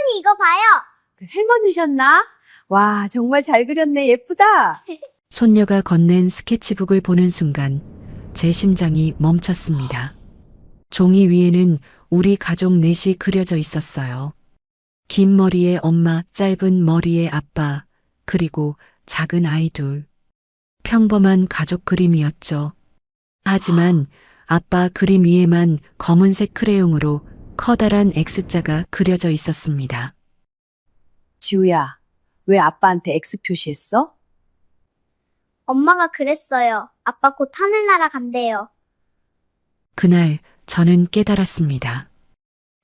할머니 이거 봐요. 할머니셨나? 와, 정말 잘 그렸네. 예쁘다. 손녀가 건넨 스케치북을 보는 순간 제 심장이 멈췄습니다. 종이 위에는 우리 가족 넷이 그려져 있었어요. 긴 머리의 엄마, 짧은 머리의 아빠, 그리고 작은 아이 둘. 평범한 가족 그림이었죠. 하지만 아빠 그림 위에만 검은색 크레용으로 커다란 X자가 그려져 있었습니다. 지우야, 왜 아빠한테 X 표시했어? 엄마가 그랬어요. 아빠 곧 하늘나라 간대요. 그날 저는 깨달았습니다.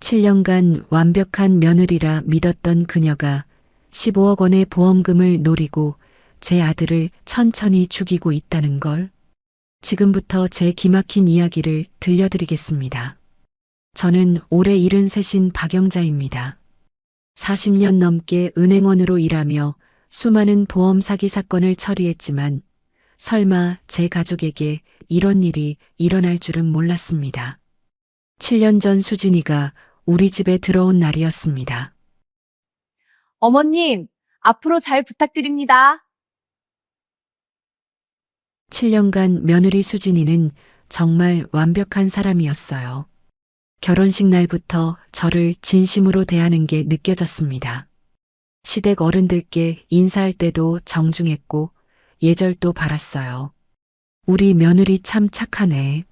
7년간 완벽한 며느리라 믿었던 그녀가 15억 원의 보험금을 노리고 제 아들을 천천히 죽이고 있다는 걸. 지금부터 제 기막힌 이야기를 들려드리겠습니다. 저는 올해 73인 박영자입니다. 40년 넘게 은행원으로 일하며 수많은 보험 사기 사건을 처리했지만 설마 제 가족에게 이런 일이 일어날 줄은 몰랐습니다. 7년 전 수진이가 우리 집에 들어온 날이었습니다. 어머님, 앞으로 잘 부탁드립니다. 7년간 며느리 수진이는 정말 완벽한 사람이었어요. 결혼식 날부터 저를 진심으로 대하는 게 느껴졌습니다. 시댁 어른들께 인사할 때도 정중했고 예절도 바랐어요. 우리 며느리 참 착하네.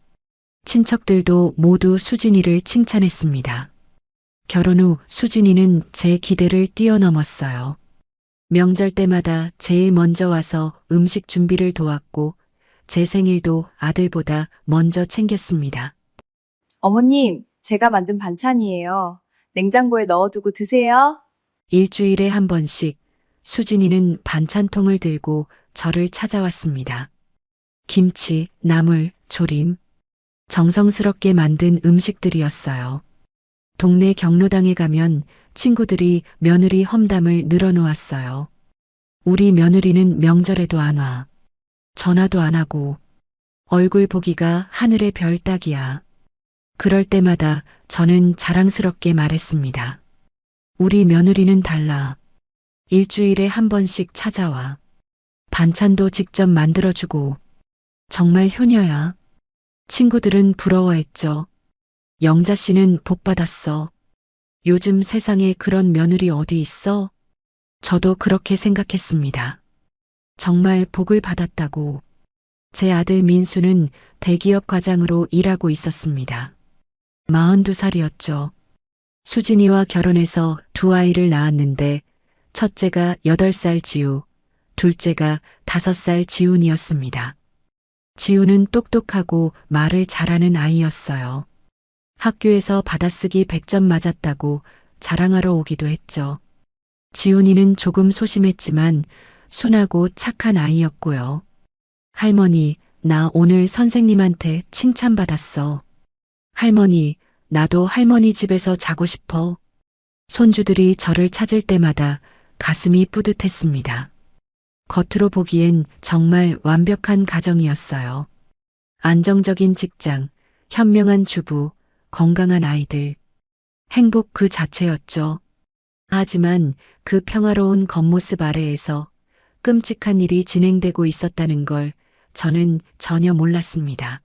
친척들도 모두 수진이를 칭찬했습니다. 결혼 후 수진이는 제 기대를 뛰어넘었어요. 명절 때마다 제일 먼저 와서 음식 준비를 도왔고 제 생일도 아들보다 먼저 챙겼습니다. 어머님, 제가 만든 반찬이에요. 냉장고에 넣어두고 드세요. 일주일에 한 번씩 수진이는 반찬통을 들고 저를 찾아왔습니다. 김치, 나물, 조림, 정성스럽게 만든 음식들이었어요. 동네 경로당에 가면 친구들이 며느리 험담을 늘어놓았어요. 우리 며느리는 명절에도 안 와. 전화도 안 하고 얼굴 보기가 하늘의 별 따기야. 그럴 때마다 저는 자랑스럽게 말했습니다. 우리 며느리는 달라. 일주일에 한 번씩 찾아와. 반찬도 직접 만들어주고. 정말 효녀야. 친구들은 부러워했죠. 영자 씨는 복 받았어. 요즘 세상에 그런 며느리 어디 있어? 저도 그렇게 생각했습니다. 정말 복을 받았다고. 제 아들 민수는 대기업 과장으로 일하고 있었습니다. 42살이었죠. 수진이와 결혼해서 두 아이를 낳았는데 첫째가 8살 지우, 둘째가 5살 지훈이었습니다. 지훈은 똑똑하고 말을 잘하는 아이였어요. 학교에서 받아쓰기 100점 맞았다고 자랑하러 오기도 했죠. 지훈이는 조금 소심했지만 순하고 착한 아이였고요. 할머니, 나 오늘 선생님한테 칭찬받았어. 할머니, 나도 할머니 집에서 자고 싶어. 손주들이 저를 찾을 때마다 가슴이 뿌듯했습니다. 겉으로 보기엔 정말 완벽한 가정이었어요. 안정적인 직장, 현명한 주부, 건강한 아이들. 행복 그 자체였죠. 하지만 그 평화로운 겉모습 아래에서 끔찍한 일이 진행되고 있었다는 걸 저는 전혀 몰랐습니다.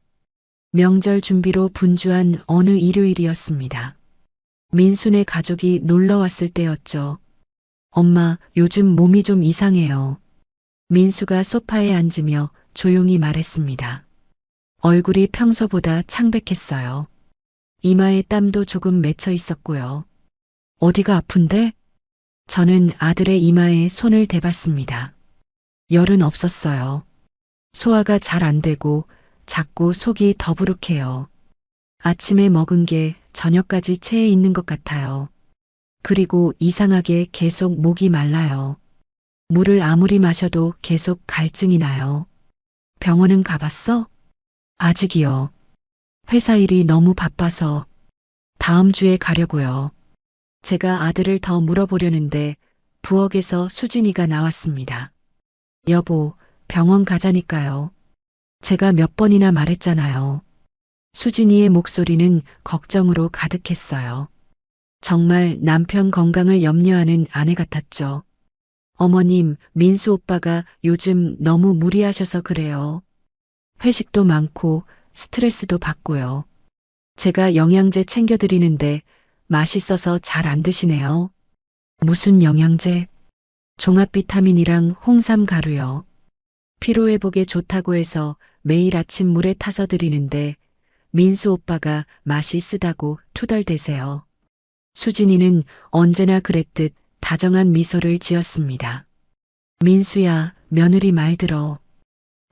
명절 준비로 분주한 어느 일요일이었습니다. 민수네 가족이 놀러 왔을 때였죠. 엄마, 요즘 몸이 좀 이상해요. 민수가 소파에 앉으며 조용히 말했습니다. 얼굴이 평소보다 창백했어요. 이마에 땀도 조금 맺혀 있었고요. 어디가 아픈데? 저는 아들의 이마에 손을 대봤습니다. 열은 없었어요. 소화가 잘 안 되고 자꾸 속이 더부룩해요. 아침에 먹은 게 저녁까지 체해 있는 것 같아요. 그리고 이상하게 계속 목이 말라요. 물을 아무리 마셔도 계속 갈증이 나요. 병원은 가봤어? 아직이요. 회사 일이 너무 바빠서 다음 주에 가려고요. 제가 아들을 더 물어보려는데 부엌에서 수진이가 나왔습니다. 여보, 병원 가자니까요. 제가 몇 번이나 말했잖아요. 수진이의 목소리는 걱정으로 가득했어요. 정말 남편 건강을 염려하는 아내 같았죠. 어머님, 민수 오빠가 요즘 너무 무리하셔서 그래요. 회식도 많고 스트레스도 받고요. 제가 영양제 챙겨드리는데 맛있어서 잘 안 드시네요. 무슨 영양제? 종합 비타민이랑 홍삼 가루요. 피로회복에 좋다고 해서 매일 아침 물에 타서 드리는데 민수 오빠가 맛이 쓰다고 투덜대세요. 수진이는 언제나 그랬듯 다정한 미소를 지었습니다. 민수야, 며느리 말 들어.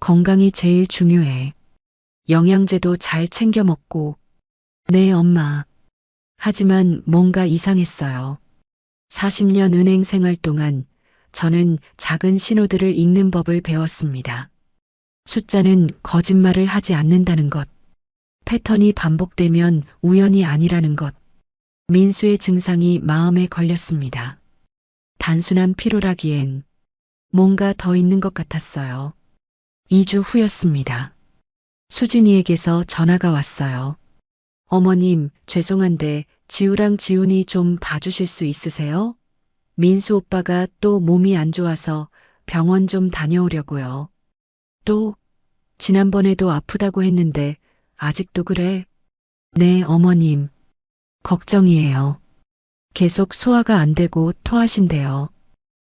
건강이 제일 중요해. 영양제도 잘 챙겨 먹고. 네, 엄마. 하지만 뭔가 이상했어요. 40년 은행 생활 동안 저는 작은 신호들을 읽는 법을 배웠습니다. 숫자는 거짓말을 하지 않는다는 것. 패턴이 반복되면 우연이 아니라는 것. 민수의 증상이 마음에 걸렸습니다. 단순한 피로라기엔 뭔가 더 있는 것 같았어요. 2주 후였습니다. 수진이에게서 전화가 왔어요. 어머님, 죄송한데 지우랑 지훈이 좀 봐주실 수 있으세요? 민수 오빠가 또 몸이 안 좋아서 병원 좀 다녀오려고요. 또, 지난번에도 아프다고 했는데 아직도 그래? 네, 어머님. 걱정이에요. 계속 소화가 안 되고 토하신대요.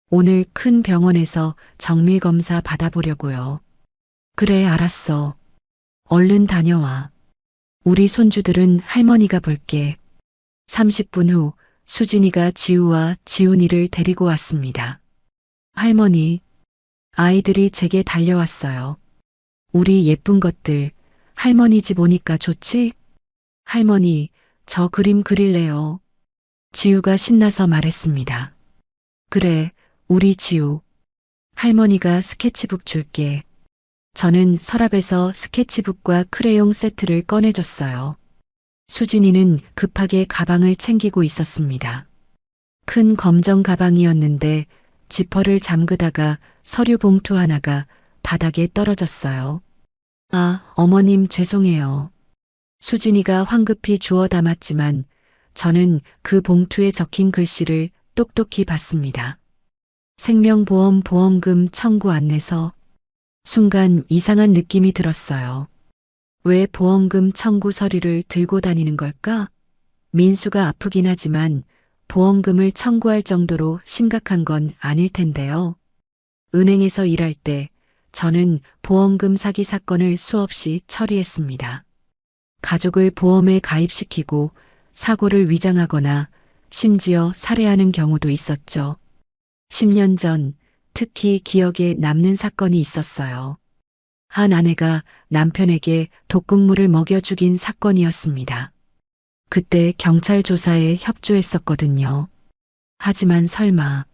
오늘 큰 병원에서 정밀 검사 받아보려고요. 그래, 알았어. 얼른 다녀와. 우리 손주들은 할머니가 볼게. 30분 후 수진이가 지우와 지훈이를 데리고 왔습니다. 할머니, 아이들이 제게 달려왔어요. 우리 예쁜 것들, 할머니 집 오니까 좋지? 할머니, 저 그림 그릴래요. 지우가 신나서 말했습니다. 그래, 우리 지우. 할머니가 스케치북 줄게. 저는 서랍에서 스케치북과 크레용 세트를 꺼내줬어요. 수진이는 급하게 가방을 챙기고 있었습니다. 큰 검정 가방이었는데 지퍼를 잠그다가 서류 봉투 하나가 바닥에 떨어졌어요. 아, 어머님 죄송해요. 수진이가 황급히 주워 담았지만 저는 그 봉투에 적힌 글씨를 똑똑히 봤습니다. 생명보험 보험금 청구 안내서. 순간 이상한 느낌이 들었어요. 왜 보험금 청구 서류를 들고 다니는 걸까? 민수가 아프긴 하지만 보험금을 청구할 정도로 심각한 건 아닐 텐데요. 은행에서 일할 때 저는 보험금 사기 사건을 수없이 처리했습니다. 가족을 보험에 가입시키고 사고를 위장하거나 심지어 살해하는 경우도 있었죠. 10년 전 특히 기억에 남는 사건이 있었어요. 한 아내가 남편에게 독극물을 먹여 죽인 사건이었습니다. 그때 경찰 조사에 협조했었거든요. 하지만 설마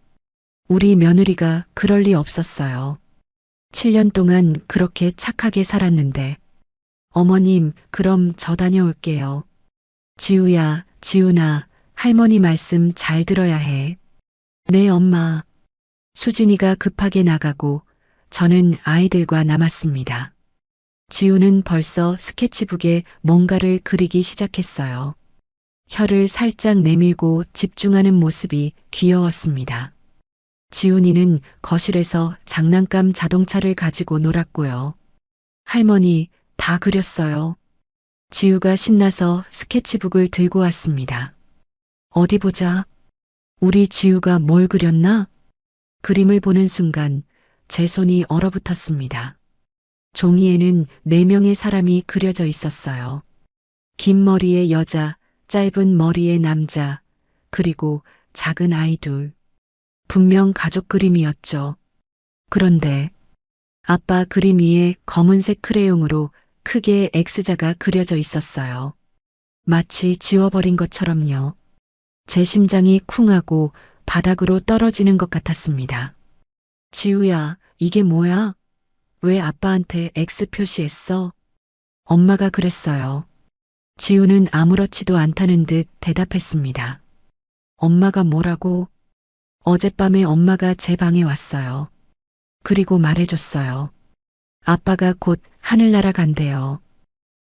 우리 며느리가 그럴 리 없었어요. 7년 동안 그렇게 착하게 살았는데. 어머님, 그럼 저 다녀올게요. 지우야, 지훈아, 할머니 말씀 잘 들어야 해. 네, 엄마. 수진이가 급하게 나가고 저는 아이들과 남았습니다. 지우는 벌써 스케치북에 뭔가를 그리기 시작했어요. 혀를 살짝 내밀고 집중하는 모습이 귀여웠습니다. 지훈이는 거실에서 장난감 자동차를 가지고 놀았고요. 할머니, 다 그렸어요. 지우가 신나서 스케치북을 들고 왔습니다. 어디 보자. 우리 지우가 뭘 그렸나? 그림을 보는 순간 제 손이 얼어붙었습니다. 종이에는 4명의 사람이 그려져 있었어요. 긴 머리의 여자, 짧은 머리의 남자, 그리고 작은 아이 둘. 분명 가족 그림이었죠. 그런데 아빠 그림 위에 검은색 크레용으로 크게 X자가 그려져 있었어요. 마치 지워버린 것처럼요. 제 심장이 쿵하고 바닥으로 떨어지는 것 같았습니다. 지우야, 이게 뭐야? 왜 아빠한테 X 표시했어? 엄마가 그랬어요. 지우는 아무렇지도 않다는 듯 대답했습니다. 엄마가 뭐라고? 어젯밤에 엄마가 제 방에 왔어요. 그리고 말해줬어요. 아빠가 곧 하늘나라 간대요.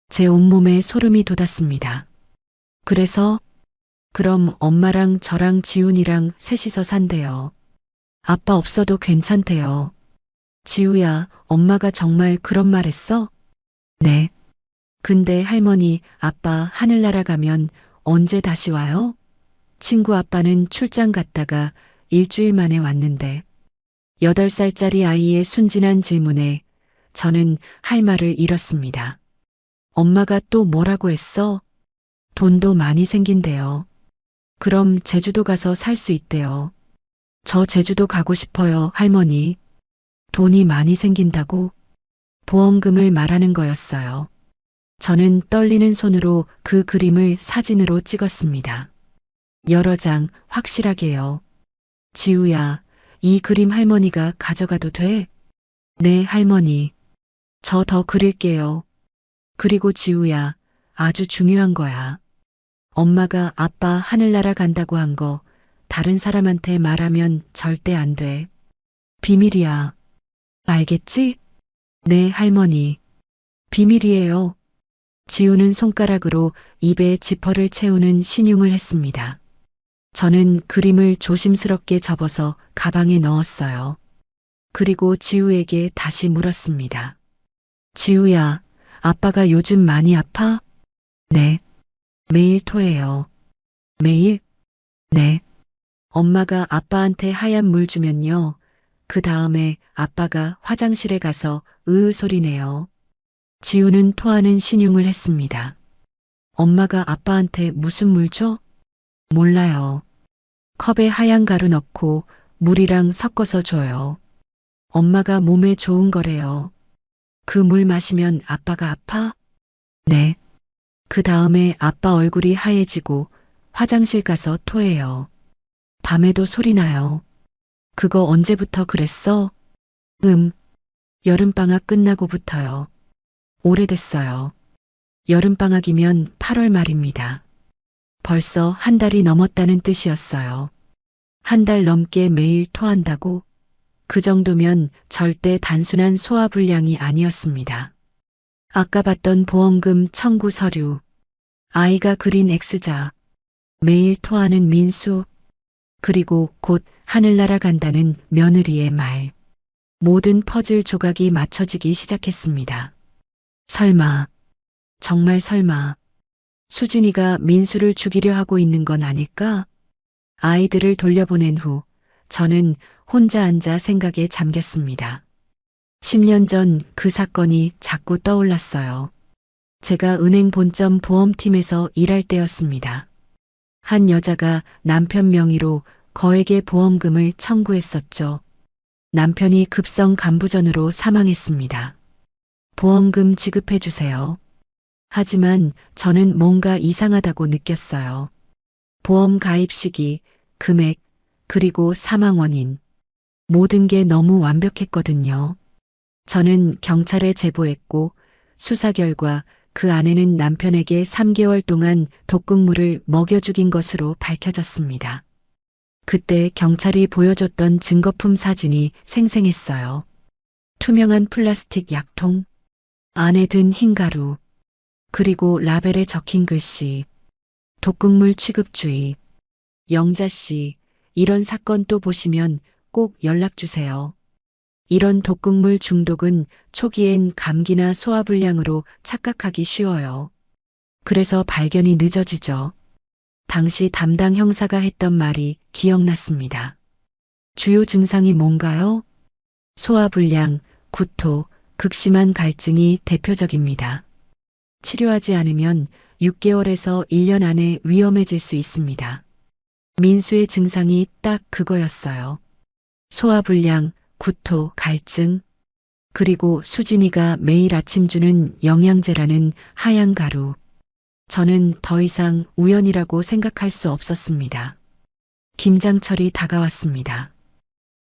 제 온몸에 소름이 돋았습니다. 그래서 그럼 엄마랑 저랑 지훈이랑 셋이서 산대요. 아빠 없어도 괜찮대요. 지우야, 엄마가 정말 그런 말 했어? 네. 근데 할머니, 아빠 하늘나라 가면 언제 다시 와요? 친구 아빠는 출장 갔다가 일주일 만에 왔는데 8살짜리 아이의 순진한 질문에 저는 할 말을 잃었습니다. 엄마가 또 뭐라고 했어? 돈도 많이 생긴대요. 그럼 제주도 가서 살 수 있대요. 저 제주도 가고 싶어요, 할머니. 돈이 많이 생긴다고? 보험금을 말하는 거였어요. 저는 떨리는 손으로 그 그림을 사진으로 찍었습니다. 여러 장 확실하게요. 지우야, 이 그림 할머니가 가져가도 돼? 네, 할머니. 저 더 그릴게요. 그리고 지우야, 아주 중요한 거야. 엄마가 아빠 하늘나라 간다고 한 거 다른 사람한테 말하면 절대 안 돼. 비밀이야. 알겠지? 네, 할머니. 비밀이에요. 지우는 손가락으로 입에 지퍼를 채우는 신용을 했습니다. 저는 그림을 조심스럽게 접어서 가방에 넣었어요. 그리고 지우에게 다시 물었습니다. 지우야, 아빠가 요즘 많이 아파? 네. 매일 토해요. 매일? 네. 엄마가 아빠한테 하얀 물 주면요. 그 다음에 아빠가 화장실에 가서 으으 소리 내요. 지우는 토하는 신용을 했습니다. 엄마가 아빠한테 무슨 물 줘? 몰라요. 컵에 하얀 가루 넣고 물이랑 섞어서 줘요. 엄마가 몸에 좋은 거래요. 그 물 마시면 아빠가 아파? 네. 그 다음에 아빠 얼굴이 하얘지고 화장실 가서 토해요. 밤에도 소리 나요. 그거 언제부터 그랬어? 여름방학 끝나고부터요. 오래됐어요. 여름방학이면 8월 말입니다. 벌써 한 달이 넘었다는 뜻이었어요. 한 달 넘게 매일 토한다고? 그 정도면 절대 단순한 소화불량이 아니었습니다. 아까 봤던 보험금 청구 서류, 아이가 그린 X자, 매일 토하는 민수, 그리고 곧 하늘나라 간다는 며느리의 말. 모든 퍼즐 조각이 맞춰지기 시작했습니다. 설마, 정말 설마, 수진이가 민수를 죽이려 하고 있는 건 아닐까? 아이들을 돌려보낸 후 저는 혼자 앉아 생각에 잠겼습니다. 10년 전 그 사건이 자꾸 떠올랐어요. 제가 은행 본점 보험팀에서 일할 때였습니다. 한 여자가 남편 명의로 거액의 보험금을 청구했었죠. 남편이 급성 간부전으로 사망했습니다. 보험금 지급해 주세요. 하지만 저는 뭔가 이상하다고 느꼈어요. 보험 가입 시기, 금액, 그리고 사망 원인. 모든 게 너무 완벽했거든요. 저는 경찰에 제보했고 수사 결과 그 아내는 남편에게 3개월 동안 독극물을 먹여 죽인 것으로 밝혀졌습니다. 그때 경찰이 보여줬던 증거품 사진이 생생했어요. 투명한 플라스틱 약통, 안에 든 흰 가루, 그리고 라벨에 적힌 글씨, 독극물 취급주의. 영자 씨, 이런 사건 또 보시면 꼭 연락 주세요. 이런 독극물 중독은 초기엔 감기나 소화불량으로 착각하기 쉬워요. 그래서 발견이 늦어지죠. 당시 담당 형사가 했던 말이 기억났습니다. 주요 증상이 뭔가요? 소화불량, 구토, 극심한 갈증이 대표적입니다. 치료하지 않으면 6개월에서 1년 안에 위험해질 수 있습니다. 민수의 증상이 딱 그거였어요. 소화불량, 구토, 갈증, 그리고 수진이가 매일 아침 주는 영양제라는 하얀 가루. 저는 더 이상 우연이라고 생각할 수 없었습니다. 김장철이 다가왔습니다.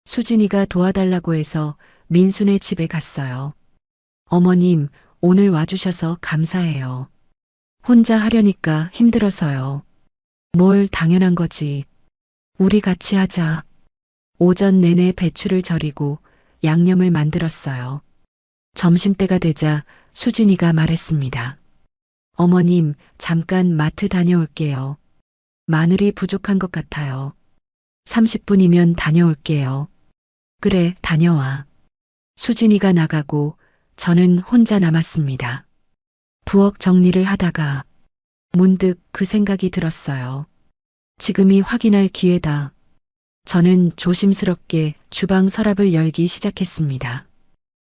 수진이가 도와달라고 해서 민수네 집에 갔어요. 어머님, 오늘 와주셔서 감사해요. 혼자 하려니까 힘들어서요. 뭘 당연한 거지. 우리 같이 하자. 오전 내내 배추를 절이고 양념을 만들었어요. 점심때가 되자 수진이가 말했습니다. 어머님, 잠깐 마트 다녀올게요. 마늘이 부족한 것 같아요. 30분이면 다녀올게요. 그래, 다녀와. 수진이가 나가고 저는 혼자 남았습니다. 부엌 정리를 하다가 문득 그 생각이 들었어요. 지금이 확인할 기회다. 저는 조심스럽게 주방 서랍을 열기 시작했습니다.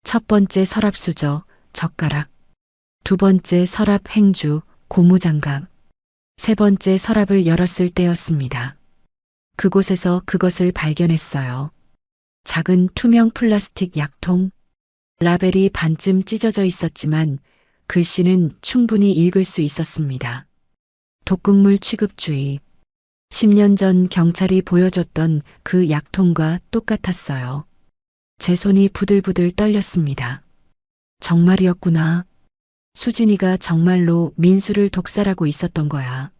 첫 번째 서랍 수저, 젓가락. 두 번째 서랍 행주, 고무장갑. 세 번째 서랍을 열었을 때였습니다. 그곳에서 그것을 발견했어요. 작은 투명 플라스틱 약통. 라벨이 반쯤 찢어져 있었지만 글씨는 충분히 읽을 수 있었습니다. 독극물 취급주의. 10년 전 경찰이 보여줬던 그 약통과 똑같았어요. 제 손이 부들부들 떨렸습니다. 정말이었구나. 수진이가 정말로 민수를 독살하고 있었던 거야.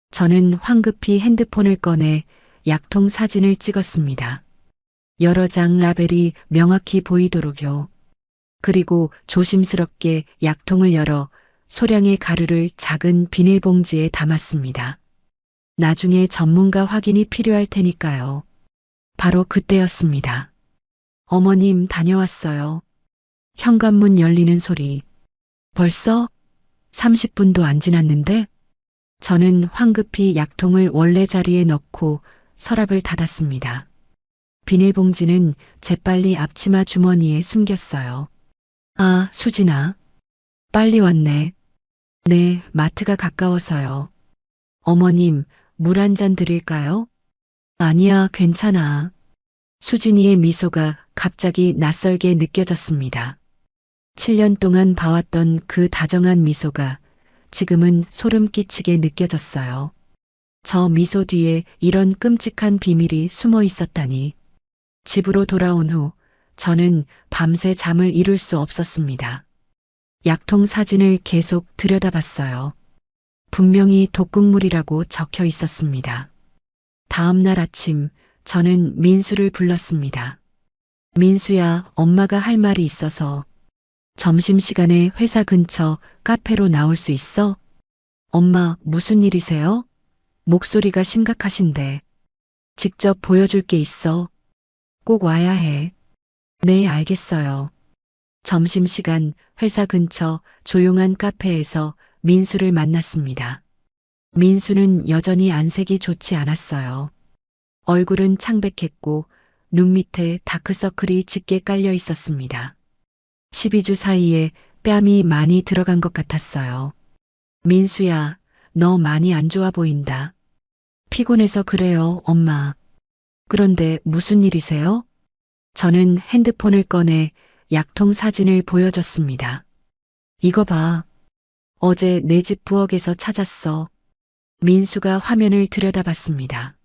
저는 황급히 핸드폰을 꺼내 약통 사진을 찍었습니다. 여러 장 라벨이 명확히 보이도록요. 그리고 조심스럽게 약통을 열어 소량의 가루를 작은 비닐봉지에 담았습니다. 나중에 전문가 확인이 필요할 테니까요. 바로 그때였습니다. 어머님 다녀왔어요. 현관문 열리는 소리. 벌써 30분도 안 지났는데? 저는 황급히 약통을 원래 자리에 넣고 서랍을 닫았습니다. 비닐봉지는 재빨리 앞치마 주머니에 숨겼어요. 아, 수진아. 빨리 왔네. 네, 마트가 가까워서요. 어머님, 물 한 잔 드릴까요? 아니야, 괜찮아. 수진이의 미소가 갑자기 낯설게 느껴졌습니다. 7년 동안 봐왔던 그 다정한 미소가 지금은 소름 끼치게 느껴졌어요. 저 미소 뒤에 이런 끔찍한 비밀이 숨어 있었다니. 집으로 돌아온 후 저는 밤새 잠을 이룰 수 없었습니다. 약통 사진을 계속 들여다봤어요. 분명히 독극물이라고 적혀 있었습니다. 다음 날 아침 저는 민수를 불렀습니다. 민수야, 엄마가 할 말이 있어서 점심시간에 회사 근처 카페로 나올 수 있어? 엄마, 무슨 일이세요? 목소리가 심각하신데. 직접 보여줄 게 있어. 꼭 와야 해. 네, 알겠어요. 점심시간 회사 근처 조용한 카페에서 민수를 만났습니다. 민수는 여전히 안색이 좋지 않았어요. 얼굴은 창백했고 눈 밑에 다크서클이 짙게 깔려 있었습니다. 12주 사이에 뺨이 많이 들어간 것 같았어요. 민수야, 너 많이 안 좋아 보인다. 피곤해서 그래요, 엄마. 그런데 무슨 일이세요? 저는 핸드폰을 꺼내 약통 사진을 보여줬습니다. 이거 봐. 어제 내 집 부엌에서 찾았어. 민수가 화면을 들여다봤습니다.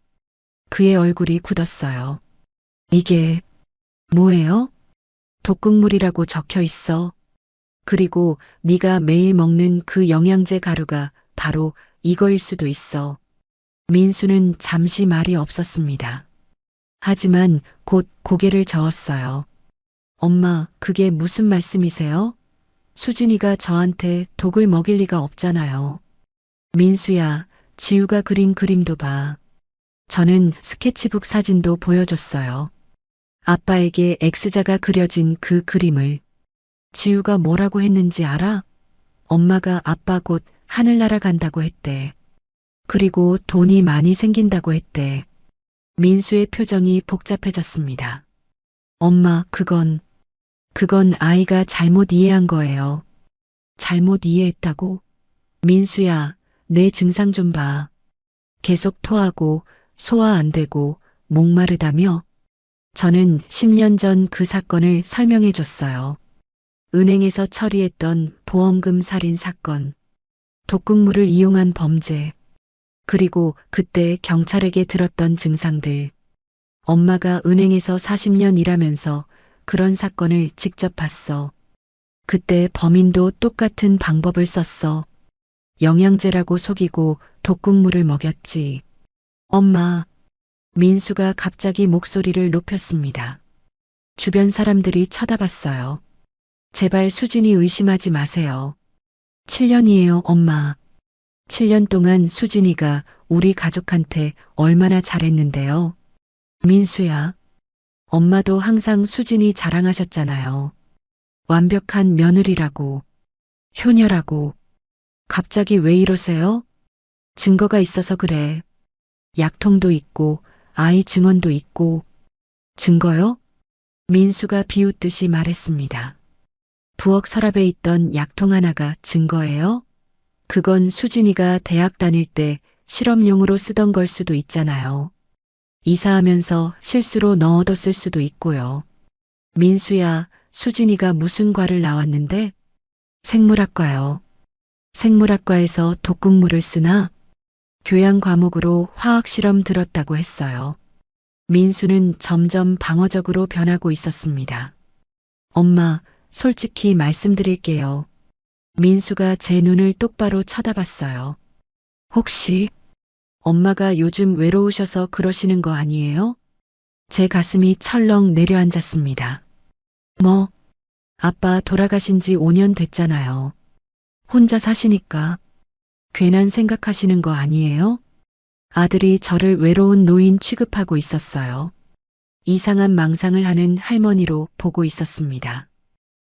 그의 얼굴이 굳었어요. 이게 뭐예요? 독극물이라고 적혀 있어. 그리고 네가 매일 먹는 그 영양제 가루가 바로 이거일 수도 있어. 민수는 잠시 말이 없었습니다. 하지만 곧 고개를 저었어요. 엄마, 그게 무슨 말씀이세요? 수진이가 저한테 독을 먹일 리가 없잖아요. 민수야, 지우가 그린 그림도 봐. 저는 스케치북 사진도 보여줬어요. 아빠에게 X자가 그려진 그 그림을. 지우가 뭐라고 했는지 알아? 엄마가 아빠 곧 하늘나라 간다고 했대. 그리고 돈이 많이 생긴다고 했대. 민수의 표정이 복잡해졌습니다. 엄마, 그건 아이가 잘못 이해한 거예요. 잘못 이해했다고? 민수야, 내 증상 좀 봐. 계속 토하고 소화 안 되고 목마르다며? 저는 10년 전 그 사건을 설명해 줬어요. 은행에서 처리했던 보험금 살인 사건, 독극물을 이용한 범죄, 그리고 그때 경찰에게 들었던 증상들. 엄마가 은행에서 40년 일하면서 그런 사건을 직접 봤어. 그때 범인도 똑같은 방법을 썼어. 영양제라고 속이고 독극물을 먹였지. 엄마, 민수가 갑자기 목소리를 높였습니다. 주변 사람들이 쳐다봤어요. 제발 수진이 의심하지 마세요. 7년이에요, 엄마. 7년 동안 수진이가 우리 가족한테 얼마나 잘했는데요. 민수야, 엄마도 항상 수진이 자랑하셨잖아요. 완벽한 며느리라고, 효녀라고. 갑자기 왜 이러세요? 증거가 있어서 그래. 약통도 있고, 아이 증언도 있고. 증거요? 민수가 비웃듯이 말했습니다. 부엌 서랍에 있던 약통 하나가 증거예요? 그건 수진이가 대학 다닐 때 실험용으로 쓰던 걸 수도 있잖아요. 이사하면서 실수로 넣어뒀을 수도 있고요. 민수야, 수진이가 무슨 과를 나왔는데? 생물학과요. 생물학과에서 독극물을 쓰나? 교양 과목으로 화학 실험 들었다고 했어요. 민수는 점점 방어적으로 변하고 있었습니다. 엄마, 솔직히 말씀드릴게요. 민수가 제 눈을 똑바로 쳐다봤어요. 혹시 엄마가 요즘 외로우셔서 그러시는 거 아니에요? 제 가슴이 철렁 내려앉았습니다. 뭐, 아빠 돌아가신 지 5년 됐잖아요. 혼자 사시니까 괜한 생각하시는 거 아니에요? 아들이 저를 외로운 노인 취급하고 있었어요. 이상한 망상을 하는 할머니로 보고 있었습니다.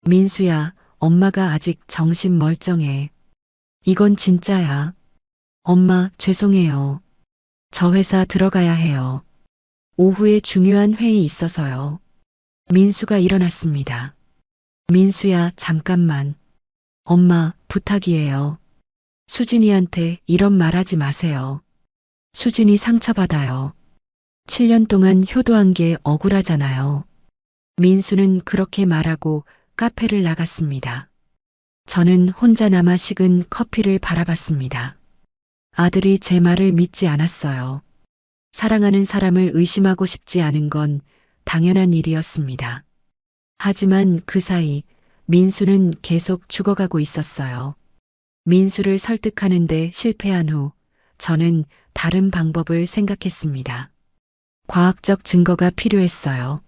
민수야, 엄마가 아직 정신 멀쩡해. 이건 진짜야. 엄마, 죄송해요. 저 회사 들어가야 해요. 오후에 중요한 회의 있어서요. 민수가 일어났습니다. 민수야, 잠깐만. 엄마, 부탁이에요. 수진이한테 이런 말 하지 마세요. 수진이 상처받아요. 7년 동안 효도한 게 억울하잖아요. 민수는 그렇게 말하고 카페를 나갔습니다. 저는 혼자 남아 식은 커피를 바라봤습니다. 아들이 제 말을 믿지 않았어요. 사랑하는 사람을 의심하고 싶지 않은 건 당연한 일이었습니다. 하지만 그 사이 민수는 계속 죽어가고 있었어요. 민수를 설득하는데 실패한 후 저는 다른 방법을 생각했습니다. 과학적 증거가 필요했어요.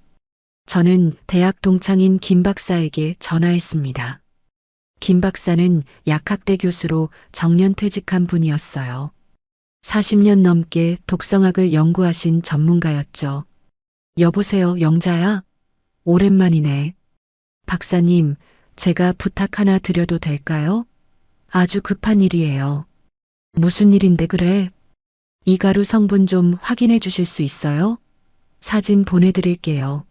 저는 대학 동창인 김 박사에게 전화했습니다. 김 박사는 약학대 교수로 정년퇴직한 분이었어요. 40년 넘게 독성학을 연구하신 전문가였죠. 여보세요, 영자야? 오랜만이네. 박사님, 제가 부탁 하나 드려도 될까요? 아주 급한 일이에요. 무슨 일인데 그래? 이 가루 성분 좀 확인해 주실 수 있어요? 사진 보내드릴게요.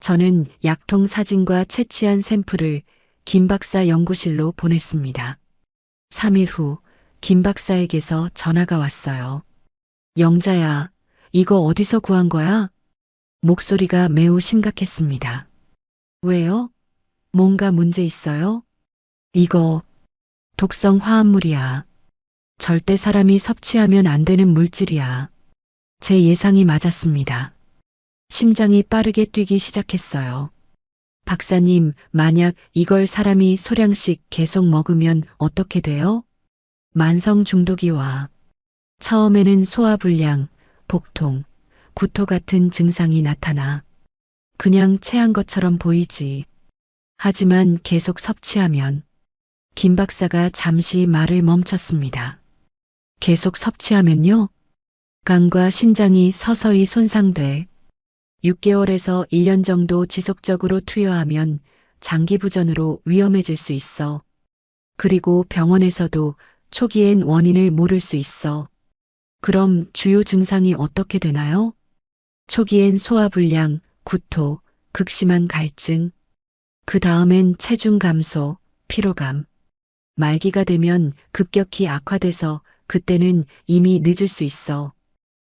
저는 약통 사진과 채취한 샘플을 김 박사 연구실로 보냈습니다. 3일 후 김 박사에게서 전화가 왔어요. 영자야, 이거 어디서 구한 거야? 목소리가 매우 심각했습니다. 왜요? 뭔가 문제 있어요? 이거 독성 화합물이야. 절대 사람이 섭취하면 안 되는 물질이야. 제 예상이 맞았습니다. 심장이 빠르게 뛰기 시작했어요. 박사님, 만약 이걸 사람이 소량씩 계속 먹으면 어떻게 돼요? 만성 중독이 와. 처음에는 소화불량, 복통, 구토 같은 증상이 나타나. 그냥 체한 것처럼 보이지. 하지만 계속 섭취하면. 김 박사가 잠시 말을 멈췄습니다. 계속 섭취하면요? 간과 신장이 서서히 손상돼. 6개월에서 1년 정도 지속적으로 투여하면 장기부전으로 위험해질 수 있어. 그리고 병원에서도 초기엔 원인을 모를 수 있어. 그럼 주요 증상이 어떻게 되나요? 초기엔 소화불량, 구토, 극심한 갈증. 그 다음엔 체중 감소, 피로감. 말기가 되면 급격히 악화돼서 그때는 이미 늦을 수 있어.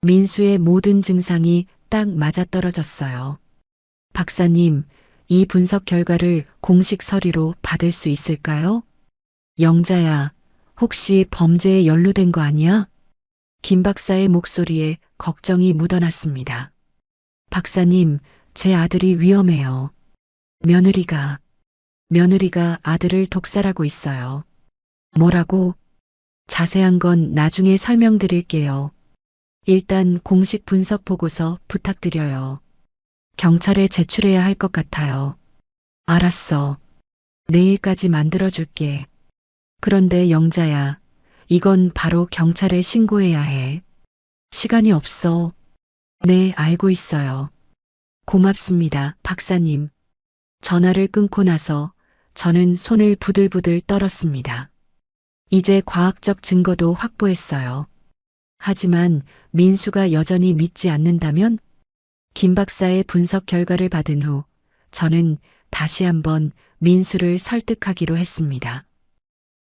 민수의 모든 증상이 딱 맞아떨어졌어요. 박사님, 이 분석 결과를 공식 서류로 받을 수 있을까요? 영자야, 혹시 범죄에 연루된 거 아니야? 김 박사의 목소리에 걱정이 묻어났습니다. 박사님, 제 아들이 위험해요. 며느리가 아들을 독살하고 있어요. 뭐라고? 자세한 건 나중에 설명드릴게요. 일단 공식 분석 보고서 부탁드려요. 경찰에 제출해야 할 것 같아요. 알았어. 내일까지 만들어줄게. 그런데 영자야, 이건 바로 경찰에 신고해야 해. 시간이 없어. 네, 알고 있어요. 고맙습니다, 박사님. 전화를 끊고 나서 저는 손을 부들부들 떨었습니다. 이제 과학적 증거도 확보했어요. 하지만 민수가 여전히 믿지 않는다면? 김 박사의 분석 결과를 받은 후 저는 다시 한번 민수를 설득하기로 했습니다.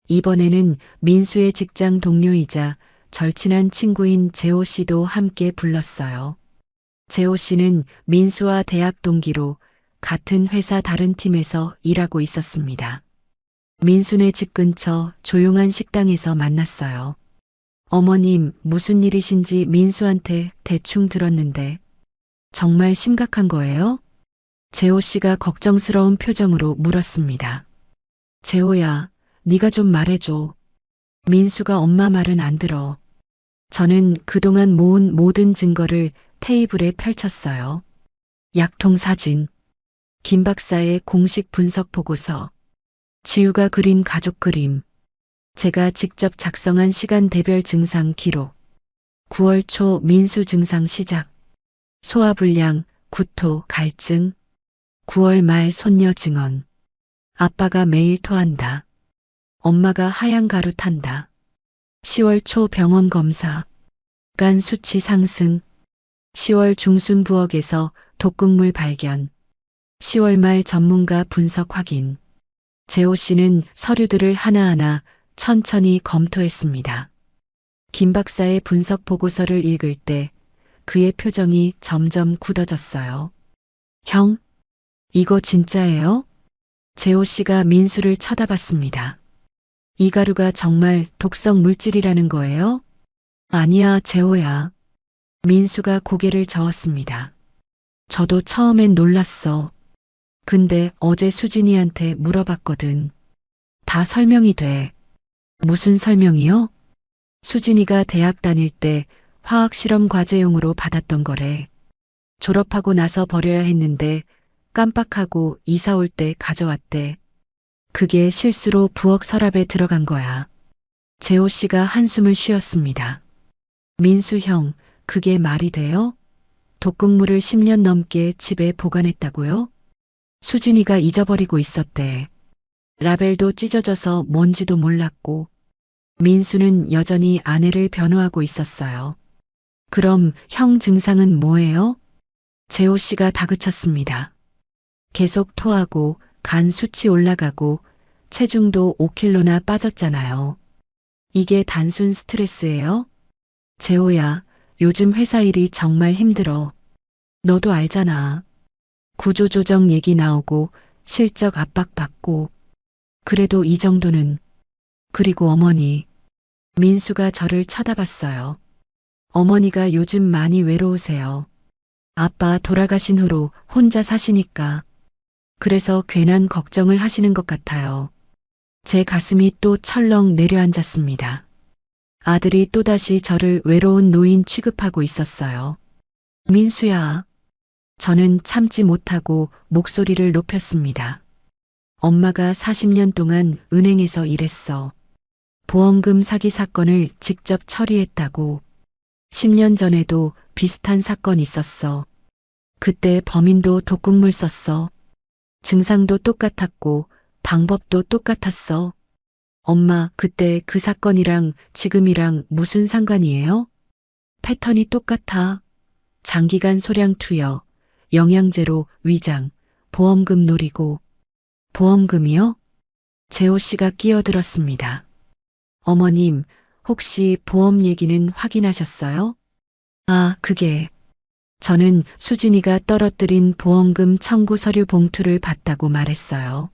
이번에는 민수의 직장 동료이자 절친한 친구인 재호 씨도 함께 불렀어요. 재호 씨는 민수와 대학 동기로 같은 회사 다른 팀에서 일하고 있었습니다. 민수네 집 근처 조용한 식당에서 만났어요. 어머님, 무슨 일이신지 민수한테 대충 들었는데 정말 심각한 거예요? 재호 씨가 걱정스러운 표정으로 물었습니다. 재호야, 네가 좀 말해줘. 민수가 엄마 말은 안 들어. 저는 그동안 모은 모든 증거를 테이블에 펼쳤어요. 약통 사진, 김 박사의 공식 분석 보고서, 지우가 그린 가족 그림, 제가 직접 작성한 시간대별 증상 기록, 9월 초 민수 증상 시작, 소화불량, 구토, 갈증, 9월 말 손녀 증언, 아빠가 매일 토한다. 엄마가 하얀 가루 탄다. 10월 초 병원 검사, 간 수치 상승, 10월 중순 부엌에서 독극물 발견, 10월 말 전문가 분석 확인. 재호 씨는 서류들을 하나하나 천천히 검토했습니다. 김 박사의 분석 보고서를 읽을 때 그의 표정이 점점 굳어졌어요. 형, 이거 진짜예요? 재호 씨가 민수를 쳐다봤습니다. 이 가루가 정말 독성 물질이라는 거예요? 아니야, 재호야. 민수가 고개를 저었습니다. 저도 처음엔 놀랐어. 근데 어제 수진이한테 물어봤거든. 다 설명이 돼. 무슨 설명이요? 수진이가 대학 다닐 때 화학 실험 과제용으로 받았던 거래. 졸업하고 나서 버려야 했는데 깜빡하고 이사 올 때 가져왔대. 그게 실수로 부엌 서랍에 들어간 거야. 재호 씨가 한숨을 쉬었습니다. 민수 형, 그게 말이 돼요? 독극물을 10년 넘게 집에 보관했다고요? 수진이가 잊어버리고 있었대. 라벨도 찢어져서 뭔지도 몰랐고, 민수는 여전히 아내를 변호하고 있었어요. 그럼 형 증상은 뭐예요? 재호 씨가 다그쳤습니다. 계속 토하고 간 수치 올라가고 체중도 5kg나 빠졌잖아요. 이게 단순 스트레스예요? 재호야, 요즘 회사 일이 정말 힘들어. 너도 알잖아. 구조조정 얘기 나오고 실적 압박받고. 그래도 이 정도는. 그리고 어머니. 민수가 저를 쳐다봤어요. 어머니가 요즘 많이 외로우세요. 아빠 돌아가신 후로 혼자 사시니까. 그래서 괜한 걱정을 하시는 것 같아요. 제 가슴이 또 철렁 내려앉았습니다. 아들이 또다시 저를 외로운 노인 취급하고 있었어요. 민수야. 저는 참지 못하고 목소리를 높였습니다. 엄마가 40년 동안 은행에서 일했어. 보험금 사기 사건을 직접 처리했다고. 10년 전에도 비슷한 사건 있었어. 그때 범인도 독극물 썼어. 증상도 똑같았고 방법도 똑같았어. 엄마, 그때 그 사건이랑 지금이랑 무슨 상관이에요? 패턴이 똑같아. 장기간 소량 투여, 영양제로 위장, 보험금 노리고. 보험금이요? 재호 씨가 끼어들었습니다. 어머님, 혹시 보험 얘기는 확인하셨어요? 아, 그게. 저는 수진이가 떨어뜨린 보험금 청구 서류 봉투를 봤다고 말했어요.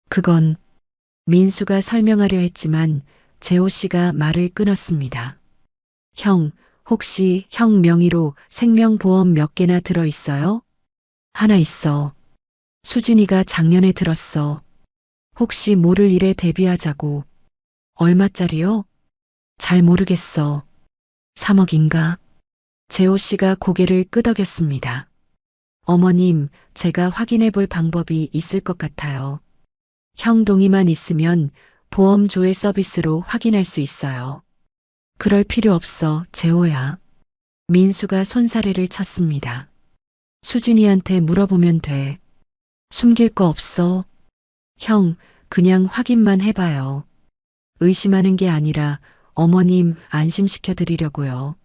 그건 민수가 설명하려 했지만 재호 씨가 말을 끊었습니다. 형, 혹시 형 명의로 생명보험 몇 개나 들어있어요? 하나 있어. 수진이가 작년에 들었어. 혹시 모를 일에 대비하자고. 얼마짜리요? 잘 모르겠어. 3억인가? 재호 씨가 고개를 끄덕였습니다. 어머님, 제가 확인해 볼 방법이 있을 것 같아요. 형 동의만 있으면 보험 조회 서비스로 확인할 수 있어요. 그럴 필요 없어, 재호야. 민수가 손사래를 쳤습니다. 수진이한테 물어보면 돼. 숨길 거 없어. 형, 그냥 확인만 해봐요. 의심하는 게 아니라 어머님 안심시켜 드리려고요.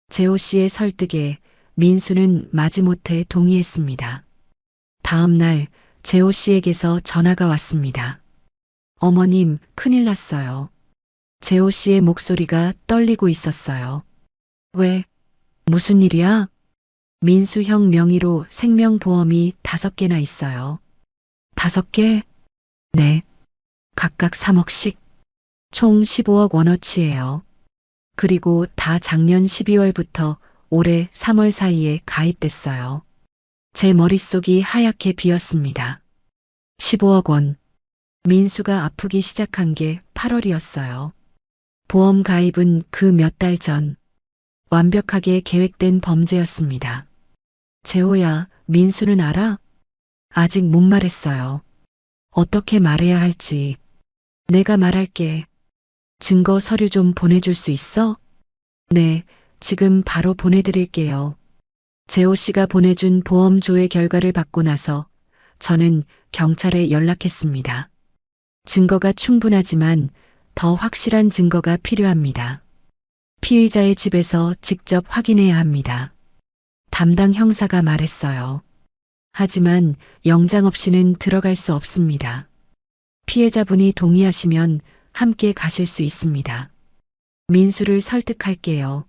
재호 씨의 설득에 민수는 마지못해 동의했습니다. 다음 날 재호 씨에게서 전화가 왔습니다. 어머님, 큰일 났어요. 재호 씨의 목소리가 떨리고 있었어요. 왜? 무슨 일이야? 민수 형 명의로 생명보험이 5개나 있어요. 5개? 네. 각각 3억씩. 총 15억 원어치예요. 그리고 다 작년 12월부터 올해 3월 사이에 가입됐어요. 제 머릿속이 하얗게 비었습니다. 15억 원. 민수가 아프기 시작한 게 8월이었어요. 보험 가입은 그 몇 달 전. 완벽하게 계획된 범죄였습니다. 재호야, 민수는 알아? 아직 못 말했어요. 어떻게 말해야 할지. 내가 말할게. 증거 서류 좀 보내줄 수 있어? 네, 지금 바로 보내드릴게요. 재호 씨가 보내준 보험 조회 결과를 받고 나서 저는 경찰에 연락했습니다. 증거가 충분하지만 더 확실한 증거가 필요합니다. 피의자의 집에서 직접 확인해야 합니다. 담당 형사가 말했어요. 하지만 영장 없이는 들어갈 수 없습니다. 피해자분이 동의하시면 함께 가실 수 있습니다. 민수를 설득할게요.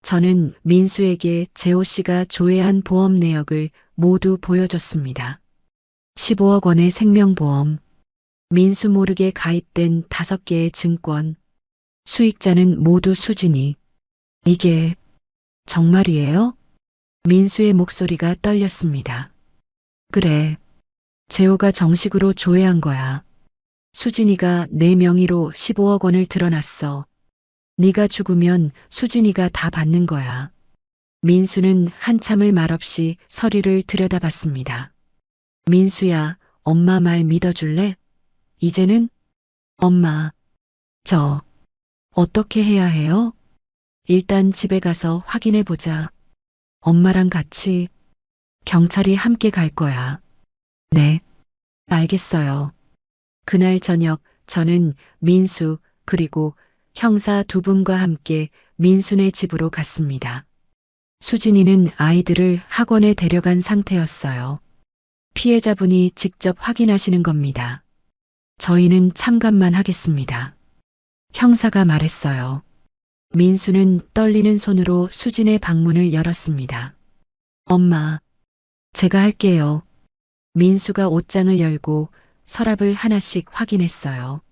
저는 민수에게 재호 씨가 조회한 보험 내역을 모두 보여줬습니다. 15억 원의 생명보험, 민수 모르게 가입된 5개의 증권, 수익자는 모두 수진이. 이게 정말이에요? 민수의 목소리가 떨렸습니다. 그래. 재호가 정식으로 조회한 거야. 수진이가 내 명의로 15억 원을 들어놨어. 네가 죽으면 수진이가 다 받는 거야. 민수는 한참을 말없이 서류를 들여다봤습니다. 민수야, 엄마 말 믿어줄래? 이제는? 엄마, 저 어떻게 해야 해요? 일단 집에 가서 확인해 보자. 엄마랑 같이. 경찰이 함께 갈 거야. 네, 알겠어요. 그날 저녁 저는 민수 그리고 형사 2분과 함께 민수네 집으로 갔습니다. 수진이는 아이들을 학원에 데려간 상태였어요. 피해자분이 직접 확인하시는 겁니다. 저희는 참관만 하겠습니다. 형사가 말했어요. 민수는 떨리는 손으로 수진의 방문을 열었습니다. 엄마, 제가 할게요. 민수가 옷장을 열고 서랍을 하나씩 확인했어요.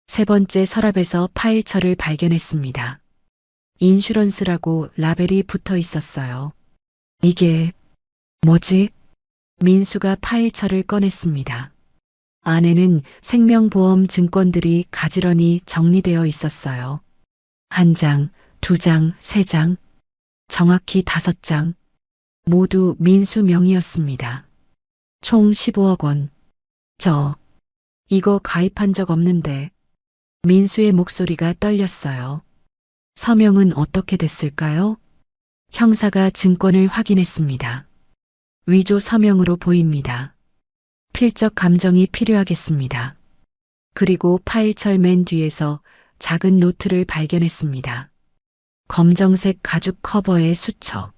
3번째 서랍에서 파일철을 발견했습니다. 인슈런스라고 라벨이 붙어 있었어요. 이게 뭐지? 민수가 파일철을 꺼냈습니다. 안에는 생명보험 증권들이 가지런히 정리되어 있었어요. 1장, 2장, 3장, 정확히 5장. 모두 민수 명의였습니다. 총 15억 원. 이거 가입한 적 없는데. 민수의 목소리가 떨렸어요. 서명은 어떻게 됐을까요? 형사가 증권을 확인했습니다. 위조 서명으로 보입니다. 필적 감정이 필요하겠습니다. 그리고 파일철 맨 뒤에서 작은 노트를 발견했습니다. 검정색 가죽 커버의 수첩.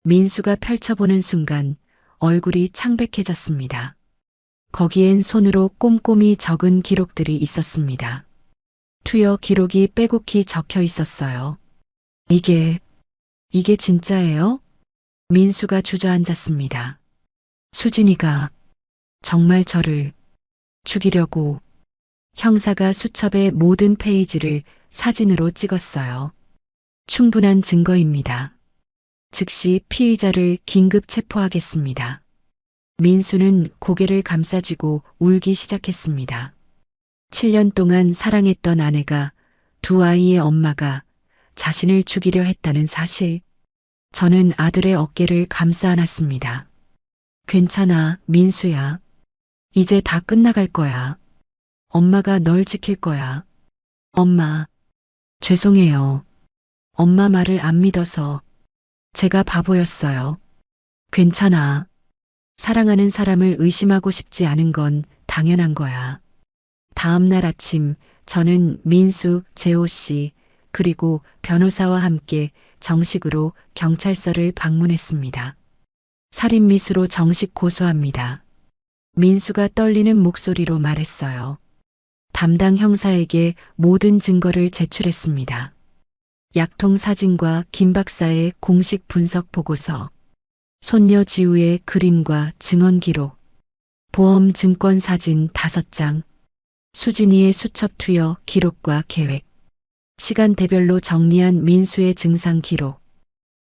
민수가 펼쳐보는 순간 얼굴이 창백해졌습니다. 거기엔 손으로 꼼꼼히 적은 기록들이 있었습니다. 투여 기록이 빼곡히 적혀 있었어요. 이게 진짜예요? 민수가 주저앉았습니다. 수진이가 정말 저를 죽이려고. 형사가 수첩의 모든 페이지를 사진으로 찍었어요. 충분한 증거입니다. 즉시 피의자를 긴급 체포하겠습니다. 민수는 고개를 감싸쥐고 울기 시작했습니다. 7년 동안 사랑했던 아내가, 2 아이의 엄마가 자신을 죽이려 했다는 사실. 저는 아들의 어깨를 감싸 안았습니다. 괜찮아, 민수야. 이제 다 끝나갈 거야. 엄마가 널 지킬 거야. 엄마, 죄송해요. 엄마 말을 안 믿어서 제가 바보였어요. 괜찮아. 사랑하는 사람을 의심하고 싶지 않은 건 당연한 거야. 다음 날 아침 저는 민수, 재호 씨, 그리고 변호사와 함께 정식으로 경찰서를 방문했습니다. 살인미수로 정식 고소합니다. 민수가 떨리는 목소리로 말했어요. 담당 형사에게 모든 증거를 제출했습니다. 약통 사진과 김 박사의 공식 분석 보고서, 손녀 지우의 그림과 증언 기록, 보험 증권 사진 5장, 수진이의 수첩 투여 기록과 계획, 시간대별로 정리한 민수의 증상 기록,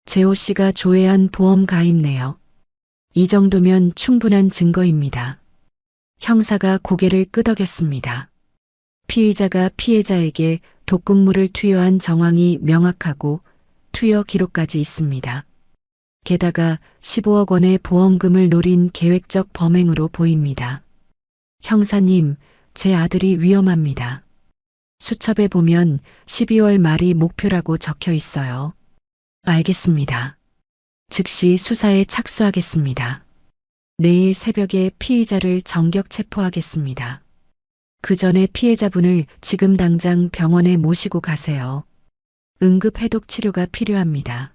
재호 씨가 조회한 보험 가입 내역. 이 정도면 충분한 증거입니다. 형사가 고개를 끄덕였습니다. 피의자가 피해자에게 독극물을 투여한 정황이 명확하고 투여 기록까지 있습니다. 게다가 15억 원의 보험금을 노린 계획적 범행으로 보입니다. 형사님, 제 아들이 위험합니다. 수첩에 보면 12월 말이 목표라고 적혀 있어요. 알겠습니다. 즉시 수사에 착수하겠습니다. 내일 새벽에 피의자를 정격 체포하겠습니다. 그 전에 피해자분을 지금 당장 병원에 모시고 가세요. 응급 해독 치료가 필요합니다.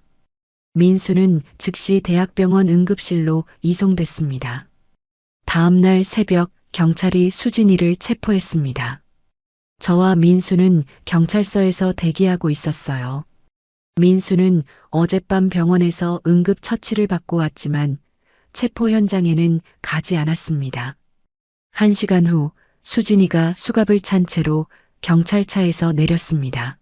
민수는 즉시 대학병원 응급실로 이송됐습니다. 다음 날 새벽 경찰이 수진이를 체포했습니다. 저와 민수는 경찰서에서 대기하고 있었어요. 민수는 어젯밤 병원에서 응급 처치를 받고 왔지만 체포 현장에는 가지 않았습니다. 1시간 후 수진이가 수갑을 찬 채로 경찰차에서 내렸습니다.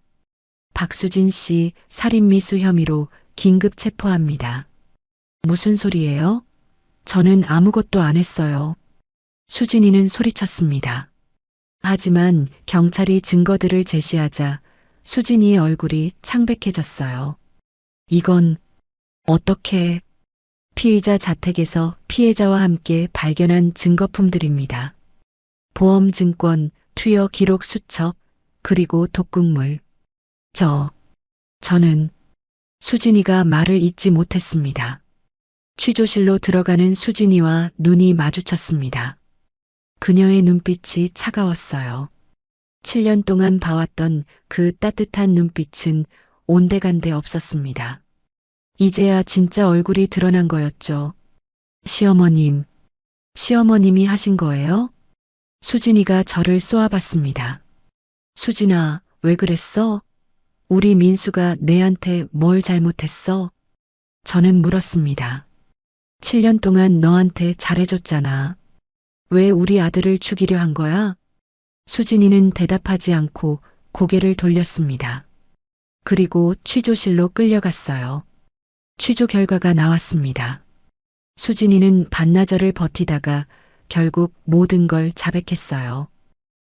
박수진 씨 살인미수 혐의로 긴급 체포합니다. 무슨 소리예요? 저는 아무것도 안 했어요. 수진이는 소리쳤습니다. 하지만 경찰이 증거들을 제시하자 수진이의 얼굴이 창백해졌어요. 이건 어떻게? 피의자 자택에서 피해자와 함께 발견한 증거품들입니다. 보험 증권, 투여 기록 수첩, 그리고 독극물. 저는 수진이가 말을 잇지 못했습니다. 취조실로 들어가는 수진이와 눈이 마주쳤습니다. 그녀의 눈빛이 차가웠어요. 7년 동안 봐왔던 그 따뜻한 눈빛은 온데간데 없었습니다. 이제야 진짜 얼굴이 드러난 거였죠. 시어머님이 하신 거예요? 수진이가 저를 쏘아봤습니다. 수진아, 왜 그랬어? 우리 민수가 내한테 뭘 잘못했어? 저는 물었습니다. 7년 동안 너한테 잘해줬잖아. 왜 우리 아들을 죽이려 한 거야? 수진이는 대답하지 않고 고개를 돌렸습니다. 그리고 취조실로 끌려갔어요. 취조 결과가 나왔습니다. 수진이는 반나절을 버티다가 결국 모든 걸 자백했어요.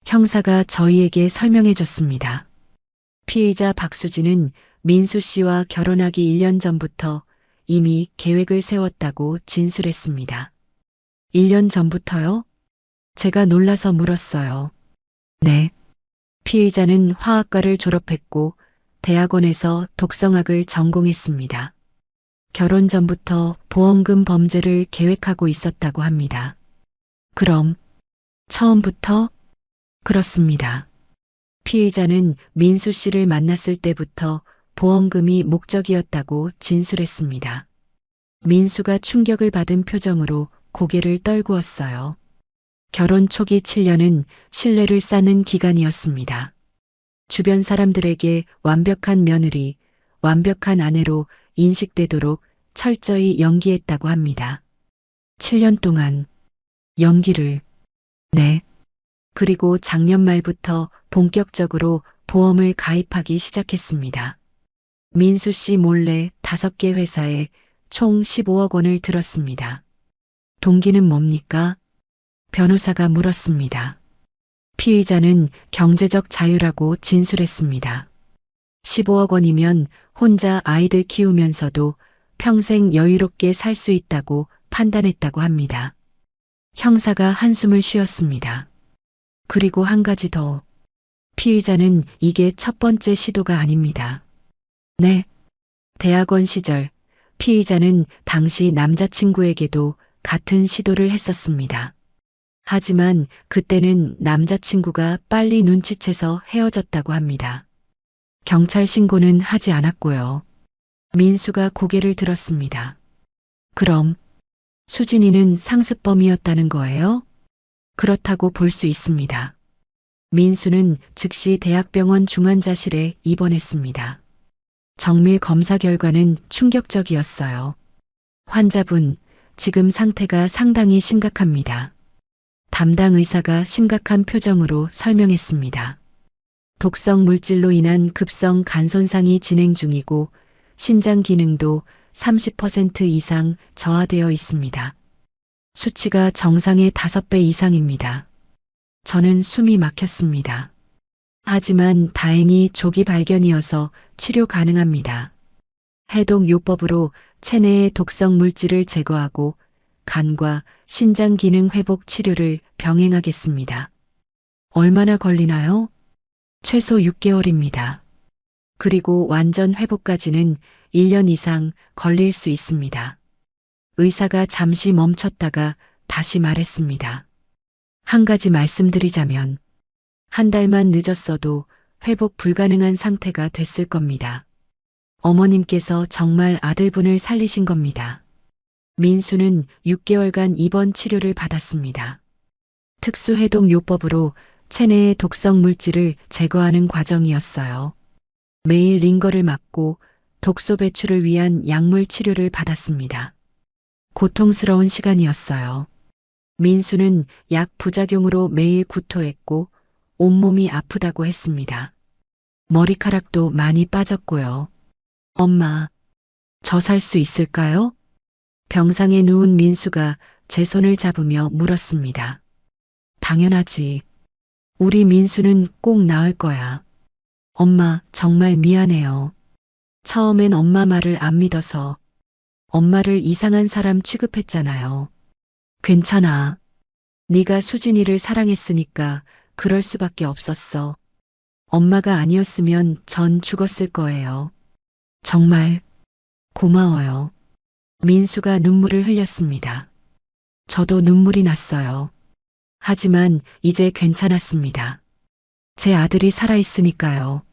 형사가 저희에게 설명해 줬습니다. 피의자 박수진은 민수 씨와 결혼하기 1년 전부터 이미 계획을 세웠다고 진술했습니다. 1년 전부터요? 제가 놀라서 물었어요. 네. 피의자는 화학과를 졸업했고 대학원에서 독성학을 전공했습니다. 결혼 전부터 보험금 범죄를 계획하고 있었다고 합니다. 그럼 처음부터? 그렇습니다. 피의자는 민수 씨를 만났을 때부터 보험금이 목적이었다고 진술했습니다. 민수가 충격을 받은 표정으로 고개를 떨구었어요. 결혼 초기 7년은 신뢰를 쌓는 기간이었습니다. 주변 사람들에게 완벽한 며느리, 완벽한 아내로 인식되도록 철저히 연기했다고 합니다. 7년 동안 연기를, 네. 그리고 작년 말부터 본격적으로 보험을 가입하기 시작했습니다. 민수 씨 몰래 5개 회사에 총 15억 원을 들었습니다. 동기는 뭡니까? 변호사가 물었습니다. 피의자는 경제적 자유라고 진술했습니다. 15억 원이면 혼자 아이들 키우면서도 평생 여유롭게 살 수 있다고 판단했다고 합니다. 형사가 한숨을 쉬었습니다. 그리고 한 가지 더. 피의자는 이게 첫 번째 시도가 아닙니다. 네. 대학원 시절 피의자는 당시 남자친구에게도 같은 시도를 했었습니다. 하지만 그때는 남자친구가 빨리 눈치채서 헤어졌다고 합니다. 경찰 신고는 하지 않았고요. 민수가 고개를 들었습니다. 그럼 수진이는 상습범이었다는 거예요? 그렇다고 볼 수 있습니다. 민수는 즉시 대학병원 중환자실에 입원했습니다. 정밀 검사 결과는 충격적이었어요. 환자분, 지금 상태가 상당히 심각합니다. 담당 의사가 심각한 표정으로 설명했습니다. 독성 물질로 인한 급성 간 손상이 진행 중이고 신장 기능도 30% 이상 저하되어 있습니다. 수치가 정상의 5배 이상입니다. 저는 숨이 막혔습니다. 하지만 다행히 조기 발견이어서 치료 가능합니다. 해독요법으로 체내의 독성 물질을 제거하고 간과 신장 기능 회복 치료를 병행하겠습니다. 얼마나 걸리나요? 최소 6개월입니다. 그리고 완전 회복까지는 1년 이상 걸릴 수 있습니다. 의사가 잠시 멈췄다가 다시 말했습니다. 한 가지 말씀드리자면 한 달만 늦었어도 회복 불가능한 상태가 됐을 겁니다. 어머님께서 정말 아들분을 살리신 겁니다. 민수는 6개월간 입원 치료를 받았습니다. 특수해독요법으로 체내의 독성 물질을 제거하는 과정이었어요. 매일 링거를 맞고 독소 배출을 위한 약물 치료를 받았습니다. 고통스러운 시간이었어요. 민수는 약 부작용으로 매일 구토했고 온몸이 아프다고 했습니다. 머리카락도 많이 빠졌고요. 엄마, 저 살 수 있을까요? 병상에 누운 민수가 제 손을 잡으며 물었습니다. 당연하지. 우리 민수는 꼭 나을 거야. 엄마, 정말 미안해요. 처음엔 엄마 말을 안 믿어서 엄마를 이상한 사람 취급했잖아요. 괜찮아. 네가 수진이를 사랑했으니까 그럴 수밖에 없었어. 엄마가 아니었으면 전 죽었을 거예요. 정말 고마워요. 민수가 눈물을 흘렸습니다. 저도 눈물이 났어요. 하지만 이제 괜찮았습니다. 제 아들이 살아있으니까요.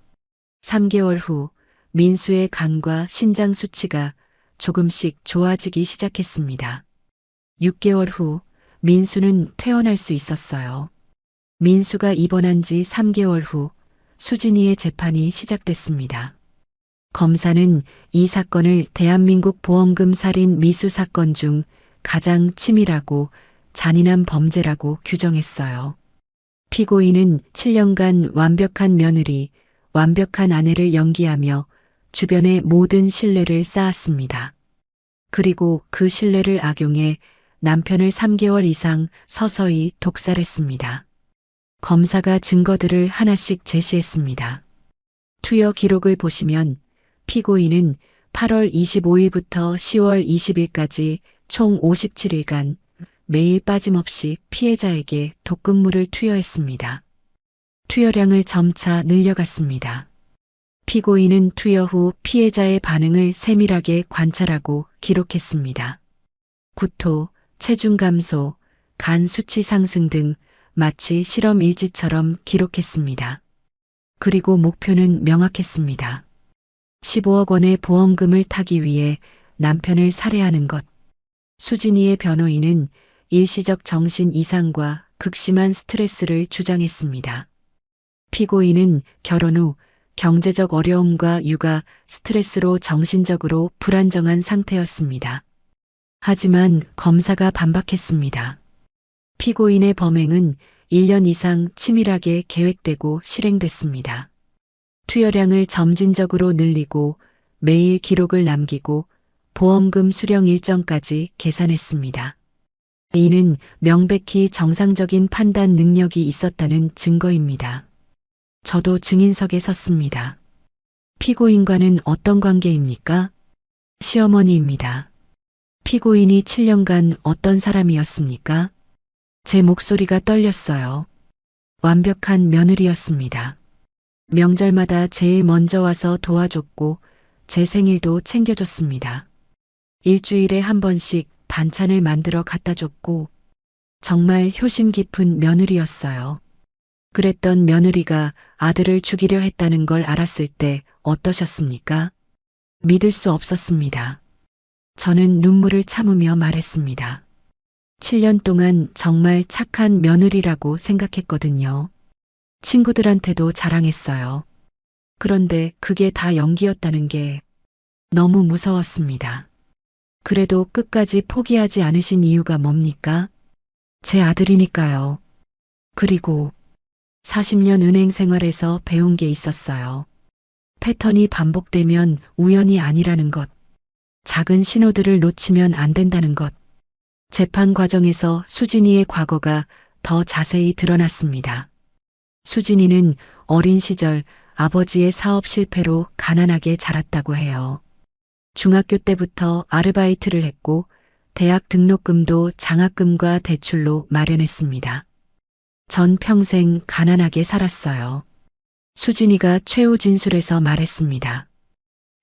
3개월 후 민수의 간과 신장 수치가 조금씩 좋아지기 시작했습니다. 6개월 후 민수는 퇴원할 수 있었어요. 민수가 입원한 지 3개월 후 수진이의 재판이 시작됐습니다. 검사는 이 사건을 대한민국 보험금 살인 미수 사건 중 가장 치밀하고 잔인한 범죄라고 규정했어요. 피고인은 7년간 완벽한 며느리, 완벽한 아내를 연기하며 주변의 모든 신뢰를 쌓았습니다. 그리고 그 신뢰를 악용해 남편을 3개월 이상 서서히 독살했습니다. 검사가 증거들을 하나씩 제시했습니다. 투여 기록을 보시면 피고인은 8월 25일부터 10월 20일까지 총 57일간 매일 빠짐없이 피해자에게 독극물을 투여했습니다. 투여량을 점차 늘려갔습니다. 피고인은 투여 후 피해자의 반응을 세밀하게 관찰하고 기록했습니다. 구토, 체중 감소, 간 수치 상승 등 마치 실험 일지처럼 기록했습니다. 그리고 목표는 명확했습니다. 15억 원의 보험금을 타기 위해 남편을 살해하는 것. 수진이의 변호인은 일시적 정신 이상과 극심한 스트레스를 주장했습니다. 피고인은 결혼 후 경제적 어려움과 육아, 스트레스로 정신적으로 불안정한 상태였습니다. 하지만 검사가 반박했습니다. 피고인의 범행은 1년 이상 치밀하게 계획되고 실행됐습니다. 투여량을 점진적으로 늘리고 매일 기록을 남기고 보험금 수령 일정까지 계산했습니다. 이는 명백히 정상적인 판단 능력이 있었다는 증거입니다. 저도 증인석에 섰습니다. 피고인과는 어떤 관계입니까? 시어머니입니다. 피고인이 7년간 어떤 사람이었습니까? 제 목소리가 떨렸어요. 완벽한 며느리였습니다. 명절마다 제일 먼저 와서 도와줬고 제 생일도 챙겨줬습니다. 일주일에 한 번씩 반찬을 만들어 갖다 줬고 정말 효심 깊은 며느리였어요. 그랬던 며느리가 아들을 죽이려 했다는 걸 알았을 때 어떠셨습니까? 믿을 수 없었습니다. 저는 눈물을 참으며 말했습니다. 7년 동안 정말 착한 며느리라고 생각했거든요. 친구들한테도 자랑했어요. 그런데 그게 다 연기였다는 게 너무 무서웠습니다. 그래도 끝까지 포기하지 않으신 이유가 뭡니까? 제 아들이니까요. 그리고 40년 은행 생활에서 배운 게 있었어요. 패턴이 반복되면 우연이 아니라는 것. 작은 신호들을 놓치면 안 된다는 것. 재판 과정에서 수진이의 과거가 더 자세히 드러났습니다. 수진이는 어린 시절 아버지의 사업 실패로 가난하게 자랐다고 해요. 중학교 때부터 아르바이트를 했고 대학 등록금도 장학금과 대출로 마련했습니다. 전 평생 가난하게 살았어요. 수진이가 최후 진술에서 말했습니다.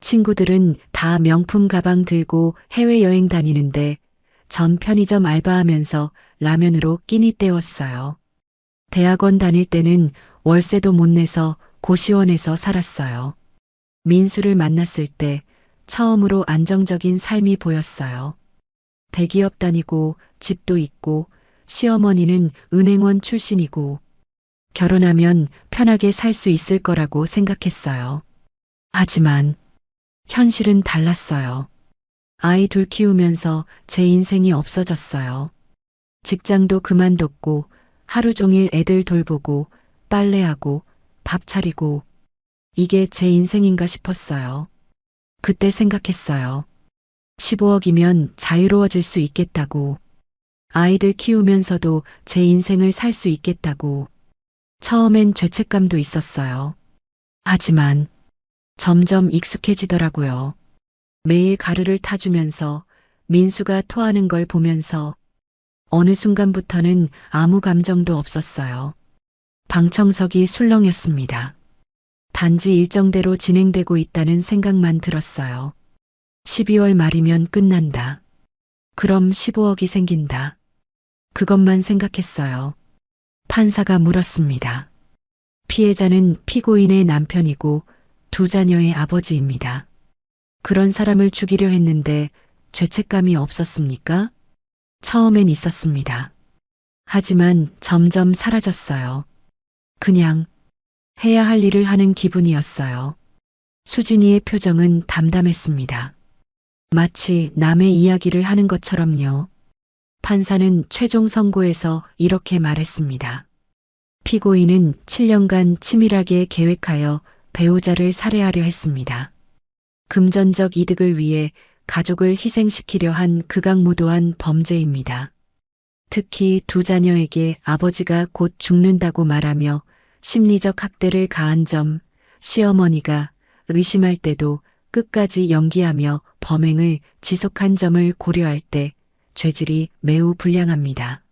친구들은 다 명품 가방 들고 해외여행 다니는데 전 편의점 알바하면서 라면으로 끼니 때웠어요. 대학원 다닐 때는 월세도 못 내서 고시원에서 살았어요. 민수를 만났을 때 처음으로 안정적인 삶이 보였어요. 대기업 다니고 집도 있고 시어머니는 은행원 출신이고 결혼하면 편하게 살 수 있을 거라고 생각했어요. 하지만 현실은 달랐어요. 아이 둘 키우면서 제 인생이 없어졌어요. 직장도 그만뒀고 하루 종일 애들 돌보고 빨래하고 밥 차리고 이게 제 인생인가 싶었어요. 그때 생각했어요. 15억이면 자유로워질 수 있겠다고. 아이들 키우면서도 제 인생을 살 수 있겠다고. 처음엔 죄책감도 있었어요. 하지만 점점 익숙해지더라고요. 매일 가루를 타주면서 민수가 토하는 걸 보면서 어느 순간부터는 아무 감정도 없었어요. 방청석이 술렁였습니다. 단지 일정대로 진행되고 있다는 생각만 들었어요. 12월 말이면 끝난다. 그럼 15억이 생긴다. 그것만 생각했어요. 판사가 물었습니다. 피해자는 피고인의 남편이고 두 자녀의 아버지입니다. 그런 사람을 죽이려 했는데 죄책감이 없었습니까? 처음엔 있었습니다. 하지만 점점 사라졌어요. 그냥 해야 할 일을 하는 기분이었어요. 수진이의 표정은 담담했습니다. 마치 남의 이야기를 하는 것처럼요. 판사는 최종 선고에서 이렇게 말했습니다. 피고인은 7년간 치밀하게 계획하여 배우자를 살해하려 했습니다. 금전적 이득을 위해 가족을 희생시키려 한 극악무도한 범죄입니다. 특히 두 자녀에게 아버지가 곧 죽는다고 말하며 심리적 학대를 가한 점, 시어머니가 의심할 때도 끝까지 연기하며 범행을 지속한 점을 고려할 때 죄질이 매우 불량합니다.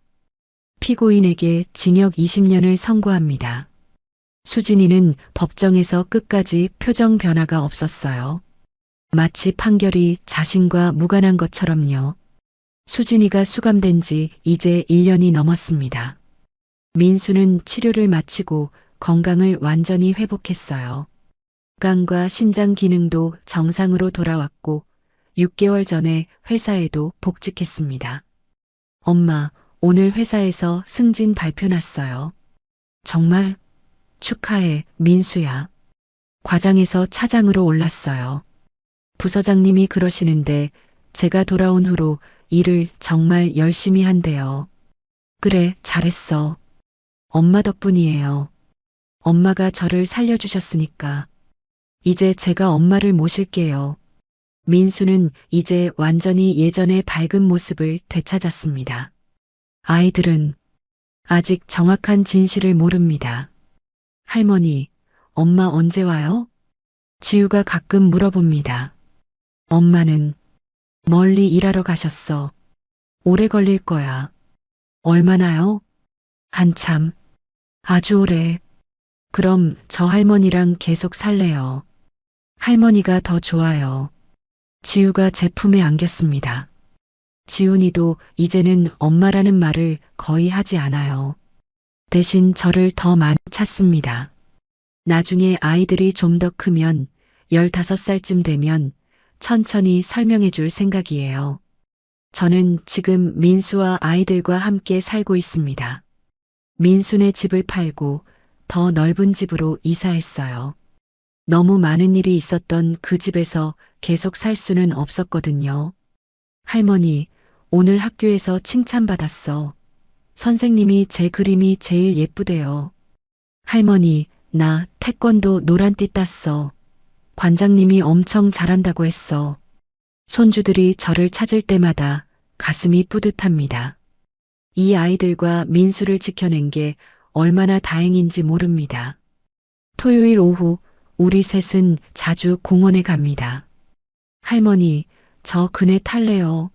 피고인에게 징역 20년을 선고합니다. 수진이는 법정에서 끝까지 표정 변화가 없었어요. 마치 판결이 자신과 무관한 것처럼요. 수진이가 수감된 지 이제 1년이 넘었습니다. 민수는 치료를 마치고 건강을 완전히 회복했어요.肝과 심장 기능도 정상으로 돌아왔고 6개월 전에 회사에도 복직했습니다. 엄마, 오늘 회사에서 승진 발표 났어요. 정말? 축하해, 민수야. 과장에서 차장으로 올랐어요. 부서장님이 그러시는데 제가 돌아온 후로 일을 정말 열심히 한대요. 그래, 잘했어. 엄마 덕분이에요. 엄마가 저를 살려주셨으니까. 이제 제가 엄마를 모실게요. 민수는 이제 완전히 예전의 밝은 모습을 되찾았습니다. 아이들은 아직 정확한 진실을 모릅니다. 할머니, 엄마 언제 와요? 지우가 가끔 물어봅니다. 엄마는 멀리 일하러 가셨어. 오래 걸릴 거야. 얼마나요? 한참. 아주 오래. 그럼 저 할머니랑 계속 살래요. 할머니가 더 좋아요. 지우가 제 품에 안겼습니다. 지훈이도 이제는 엄마라는 말을 거의 하지 않아요. 대신 저를 더 많이 찾습니다. 나중에 아이들이 좀 더 크면 15살쯤 되면 천천히 설명해 줄 생각이에요. 저는 지금 민수와 아이들과 함께 살고 있습니다. 민수네 집을 팔고 더 넓은 집으로 이사했어요. 너무 많은 일이 있었던 그 집에서 계속 살 수는 없었거든요. 할머니, 오늘 학교에서 칭찬받았어. 선생님이 제 그림이 제일 예쁘대요. 할머니, 나 태권도 노란띠 땄어. 관장님이 엄청 잘한다고 했어. 손주들이 저를 찾을 때마다 가슴이 뿌듯합니다. 이 아이들과 민수를 지켜낸 게 얼마나 다행인지 모릅니다. 토요일 오후 우리 셋은 자주 공원에 갑니다. 할머니, 저 그네 탈래요.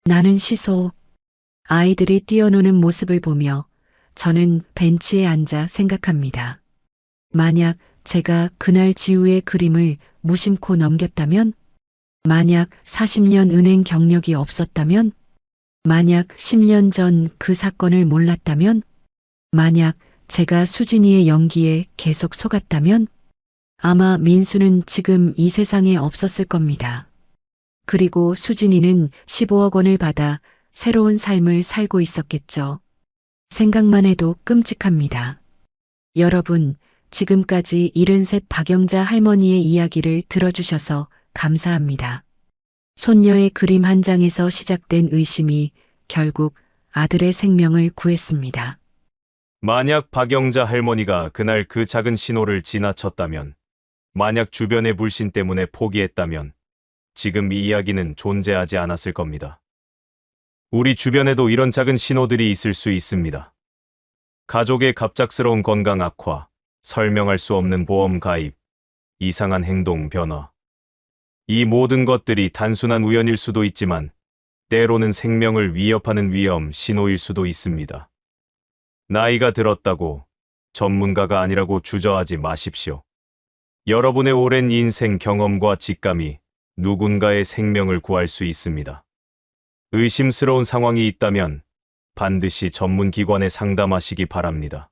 나는 시소. 아이들이 뛰어노는 모습을 보며 저는 벤치에 앉아 생각합니다. 만약 제가 그날 지우의 그림을 무심코 넘겼다면? 만약 40년 은행 경력이 없었다면? 만약 10년 전 그 사건을 몰랐다면? 만약 제가 수진이의 연기에 계속 속았다면? 아마 민수는 지금 이 세상에 없었을 겁니다. 그리고 수진이는 15억 원을 받아 새로운 삶을 살고 있었겠죠. 생각만 해도 끔찍합니다. 여러분, 지금까지 73 박영자 할머니의 이야기를 들어주셔서 감사합니다. 손녀의 그림 한 장에서 시작된 의심이 결국 아들의 생명을 구했습니다. 만약 박영자 할머니가 그날 그 작은 신호를 지나쳤다면, 만약 주변의 불신 때문에 포기했다면, 지금 이 이야기는 존재하지 않았을 겁니다. 우리 주변에도 이런 작은 신호들이 있을 수 있습니다. 가족의 갑작스러운 건강 악화, 설명할 수 없는 보험 가입, 이상한 행동 변화. 이 모든 것들이 단순한 우연일 수도 있지만 때로는 생명을 위협하는 위험 신호일 수도 있습니다. 나이가 들었다고 전문가가 아니라고 주저하지 마십시오. 여러분의 오랜 인생 경험과 직감이 누군가의 생명을 구할 수 있습니다. 의심스러운 상황이 있다면 반드시 전문기관에 상담하시기 바랍니다.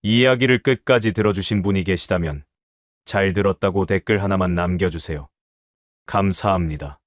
이 이야기를 끝까지 들어주신 분이 계시다면 잘 들었다고 댓글 하나만 남겨주세요. 감사합니다.